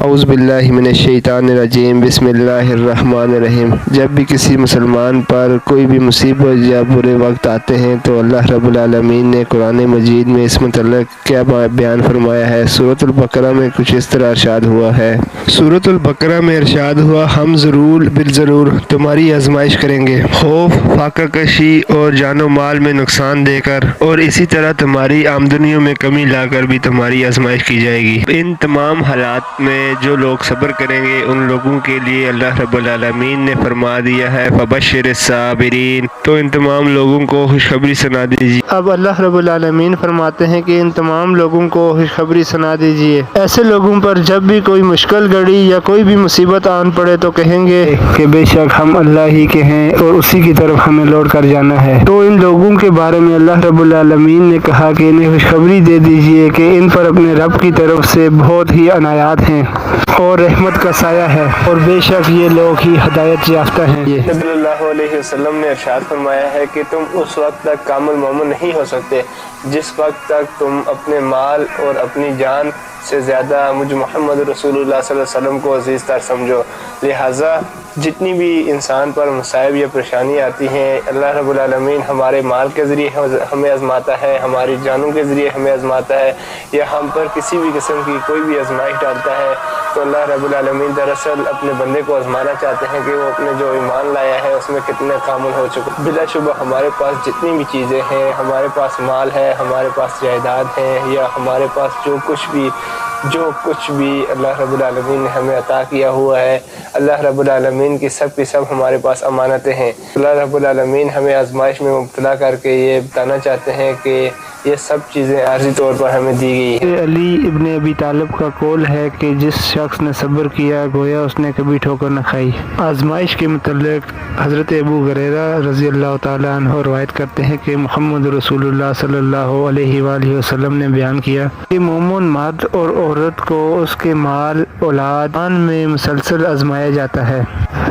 اعوذ باللہ من الشیطان الرجیم، بسم اللہ الرحمن الرحیم۔ جب بھی کسی مسلمان پر کوئی بھی مصیبت یا برے وقت آتے ہیں تو اللہ رب العالمین نے قرآن مجید میں اس متعلق کیا بیان فرمایا ہے۔ سورۃ البقرہ میں کچھ اس طرح ارشاد ہوا ہے۔ سورۃ البقرہ میں ارشاد ہوا، ہم ضرور بالضرور تمہاری آزمائش کریں گے، خوف، فاقہ کشی اور جان و مال میں نقصان دے کر، اور اسی طرح تمہاری آمدنیوں میں کمی لا کر بھی تمہاری آزمائش کی جائے گی۔ ان تمام حالات میں جو لوگ صبر کریں گے ان لوگوں کے لیے اللہ رب العالمین نے فرما دیا ہے فبشر الصابرین، تو ان تمام لوگوں کو خوشخبری سنا دیجیے۔ اب اللہ رب العالمین فرماتے ہیں کہ ان تمام لوگوں کو خوشخبری سنا دیجیے۔ ایسے لوگوں پر جب بھی کوئی مشکل گھڑی یا کوئی بھی مصیبت آن پڑے تو کہیں گے کہ بے شک ہم اللہ ہی کے ہیں اور اسی کی طرف ہمیں لوٹ کر جانا ہے۔ تو ان لوگوں کے بارے میں اللہ رب العالمین نے کہا کہ انہیں خوشخبری دے دیجیے کہ ان پر اپنے رب کی طرف سے بہت ہی عنایات ہیں اور رحمت کا سایہ ہے، اور بے شک یہ لوگ ہی ہدایت یافتہ ہیں۔ نبی صلی اللہ علیہ وسلم نے ارشاد فرمایا ہے کہ تم اس وقت تک کامل مومن نہیں ہو سکتے جس وقت تک تم اپنے مال اور اپنی جان سے زیادہ مجھ محمد رسول اللہ صلی اللہ علیہ وسلم کو عزیز تر سمجھو۔ لہٰذا جتنی بھی انسان پر مصائب یا پریشانی آتی ہیں، اللہ رب العالمین ہمارے مال کے ذریعے ہمیں آزماتا ہے، ہماری جانوں کے ذریعے ہمیں آزماتا ہے، یا ہم پر کسی بھی قسم کی کوئی بھی آزمائش ڈالتا ہے تو اللہ رب العالمین دراصل اپنے بندے کو آزمانا چاہتے ہیں کہ وہ اپنے جو ایمان لایا ہے اس میں کتنے کامل ہو چکے۔ بلا شبہ ہمارے پاس جتنی بھی چیزیں ہیں، ہمارے پاس مال ہے، ہمارے پاس جائیداد ہیں، یا ہمارے پاس جو کچھ بھی اللہ رب العالمین نے ہمیں عطا کیا ہوا ہے، اللہ رب العالمین کی سب ہمارے پاس امانتیں ہیں۔ اللہ رب العالمین ہمیں آزمائش میں مبتلا کر کے یہ بتانا چاہتے ہیں کہ یہ سب چیزیں عارضی طور پر ہمیں دی گئی ہیں۔ علی ابن ابی طالب کا قول ہے کہ جس شخص نے صبر کیا گویا اس نے کبھی ٹھوکر نہ کھائی۔ آزمائش کے متعلق حضرت ابو ہریرہ رضی اللہ تعالیٰ عنہ روایت کرتے ہیں کہ محمد رسول اللہ صلی اللہ علیہ وآلہ وسلم نے بیان کیا کہ مومن مرد اور عورت کو اس کے مال اولاد میں مسلسل آزمایا جاتا ہے،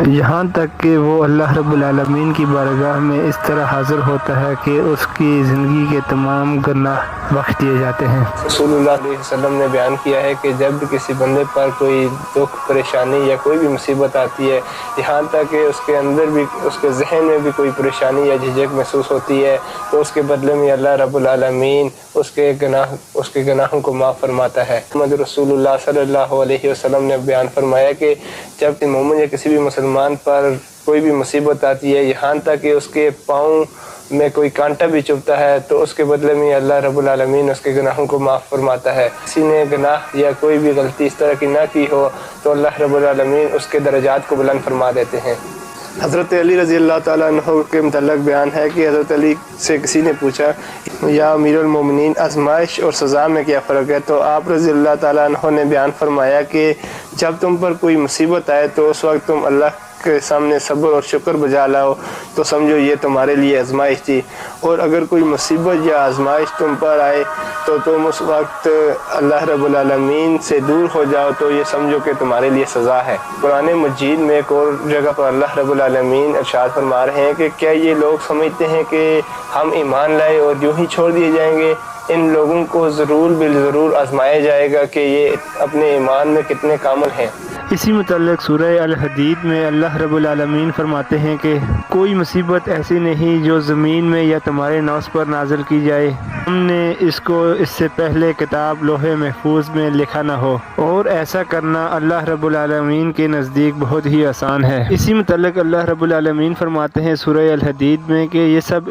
یہاں تک کہ وہ اللہ رب العالمین کی بارگاہ میں اس طرح حاضر ہوتا ہے کہ اس کی زندگی کے تمام گناہ بخش دیے جاتے ہیں۔ رسول اللہ علیہ وسلم نے بیان کیا ہے کہ جب بھی کسی بندے پر کوئی دکھ، پریشانی یا کوئی بھی مصیبت آتی ہے، یہاں تک کہ اس کے اندر بھی، اس کے ذہن میں بھی کوئی پریشانی یا جھجک محسوس ہوتی ہے، تو اس کے بدلے میں اللہ رب العالمین اس کے گناہوں کو معاف فرماتا ہے۔ محمد رسول اللہ صلی اللہ علیہ وسلم نے بیان فرمایا کہ جب مومن یا کسی بھی مسلمان پر کوئی بھی مصیبت آتی ہے، یہاں تک کہ اس کے پاؤں میں کوئی کانٹا بھی چبھتا ہے، تو اس کے بدلے میں اللہ رب العالمین اس کے گناہوں کو معاف فرماتا ہے۔ کسی نے گناہ یا کوئی بھی غلطی اس طرح کی نہ کی ہو تو اللہ رب العالمین اس کے درجات کو بلند فرما دیتے ہیں۔ حضرت علی رضی اللہ تعالیٰ عنہ کے متعلق بیان ہے کہ حضرت علی سے کسی نے پوچھا، یا امیر المومنین، آزمائش اور سزا میں کیا فرق ہے؟ تو آپ رضی اللہ تعالیٰ عنہ نے بیان فرمایا کہ جب تم پر کوئی مصیبت آئے تو اس وقت تم اللہ کے سامنے صبر اور شکر بجا لاؤ تو سمجھو یہ تمہارے لیے آزمائش تھی، اور اگر کوئی مصیبت یا آزمائش تم پر آئے تو تم اس وقت اللہ رب العالمین سے دور ہو جاؤ تو یہ سمجھو کہ تمہارے لیے سزا ہے۔ قرآن مجید میں ایک اور جگہ پر اللہ رب العالمین ارشاد فرما رہے ہیں کہ کیا یہ لوگ سمجھتے ہیں کہ ہم ایمان لائے اور یوں ہی چھوڑ دیے جائیں گے؟ ان لوگوں کو ضرور بالضرور آزمایا جائے گا کہ یہ اپنے ایمان میں کتنے کامل ہیں۔ اسی متعلق سورہ الحدید میں اللہ رب العالمین فرماتے ہیں کہ کوئی مصیبت ایسی نہیں جو زمین میں یا تمہارے نفس پر نازل کی جائے، ہم نے اس کو اس سے پہلے کتاب لوح محفوظ میں لکھا نہ ہو، اور ایسا کرنا اللہ رب العالمین کے نزدیک بہت ہی آسان ہے۔ اسی متعلق اللہ رب العالمین فرماتے ہیں سورہ الحدید میں کہ یہ سب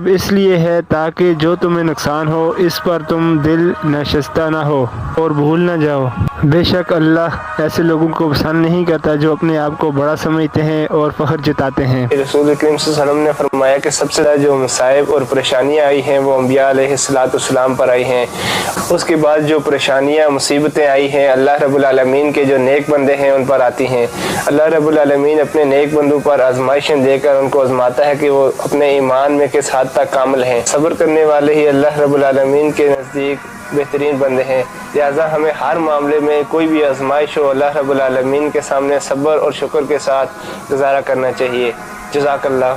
اس لیے ہے تاکہ جو تمہیں نقصان ہو اس پر تم دل نشستہ نہ ہو اور بھول نہ جاؤ۔ بے شک اللہ ایسے لوگوں کو پسند نہیں کرتا جو اپنے آپ کو بڑا سمجھتے ہیں اور فخر جتاتے ہیں۔ رسول کریم صلی اللہ علیہ وسلم نے فرمایا کہ سب سے زیادہ جو مصائب اور پریشانیاں آئی ہیں وہ انبیاء علیہ السلام پر آئی ہیں، اس کے بعد جو پریشانیاں، مصیبتیں آئی ہیں اللہ رب العالمین کے جو نیک بندے ہیں ان پر آتی ہیں۔ اللہ رب العالمین اپنے نیک بندوں پر آزمائشیں دے کر ان کو آزماتا ہے کہ وہ اپنے ایمان میں کس حد تک کامل ہیں۔ صبر کرنے والے ہی اللہ رب العالمین کے نزدیک بہترین بندے ہیں، لہٰذا ہمیں ہر معاملے میں کوئی بھی آزمائش ہو اللہ رب العالمین کے سامنے صبر اور شکر کے ساتھ گزارا کرنا چاہیے۔ جزاک اللہ۔